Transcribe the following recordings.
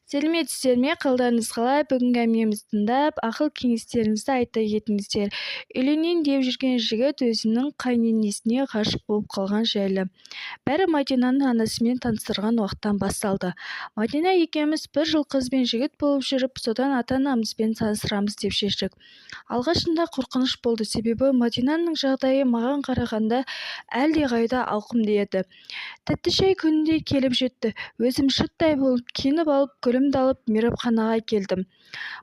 Сәлеметсіздер ме? Қалдарыңыз қалай? Бүгінгі әңгімемізді тыңдап, ақыл-кеңестеріңізді айта кетіңіздер. Үйленейін деп жүрген жігіт өзінің қайненесіне ғашық болып қалған жайлы. Бәрі Мадинаның анасымен таныстырған уақыттан басталды. Мадина екеуміз бір жыл қыз бен жігіт болып жүріп, содан ата-анамызбен таныстырамыз деп шештік. Алғашында қорқыныш болды, себебі Мадинаның жағдайы маған қарағанда әлдеқайда ауқымды еді. Тәтті шай күнінде келіп жетті. Өзім шыттай болып киініп алып, гүлімді алып мейрамханаға келдім.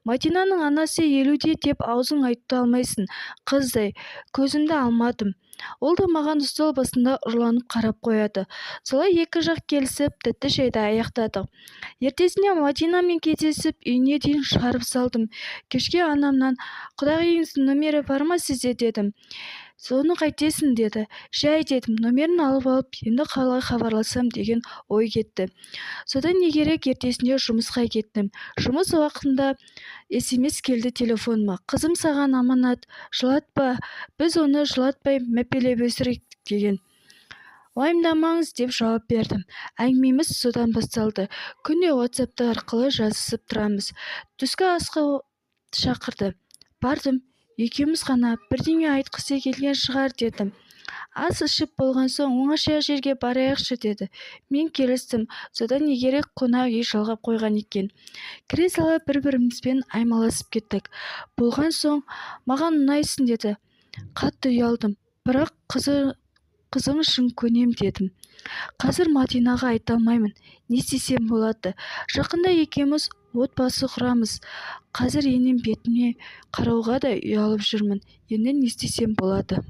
Мадинаның анасы 50-де деп аузың айта алмайсың. Қыздай, көзімді алмадым. Ол да маған стол басында ұрланып қарап қояды. Солай екі жақ келісіп, тәтті шайды аяқтадық. Ертесіне Мадинамен кездесіп, үйіне дейін шығарып салдым. Кешке анамнан, құдағиыңыздың номері бар ма сізде дедім. Соны қайтесің деді. Жай дедім, номерін алып алып, енді қалай хабарласам деген ой кетті. Содан не керек, ертесіне жұмысқа кеттім. Жұмыс уақытында SMS келді телефоныма. Қызым саған аманат, жылатпа, біз оны жылатпай мәпелеп өсірейік деген. Уайымдамаңыз деп жауап бердім. Әңгімеміз содан басталды. Күнде WhatsApp арқылы жазысып тұрамыз. Түскі асқа шақырды. Бардым. Екеуміз ғана бірдеңе айтқысы келген шығар дедім. Ас ішіп болған соң оңаша жерге барайықшы деді. Мен келістім. Содан не керек, қонақ үй жалғап қойған екен. Кіре сала бір-бірімізбен аймаласып кеттік. Болған соң маған ұнайсың деді. Қатты ұялдым. Бірақ қызың үшін көнем дедім. Қазір Мадинаға айта алмаймын. Не істесем болады? Жақында екеуміз отбасы құрамыз. Қазір енем бетіне қарауға да ұялып жүрмін. Енді не істесем болады?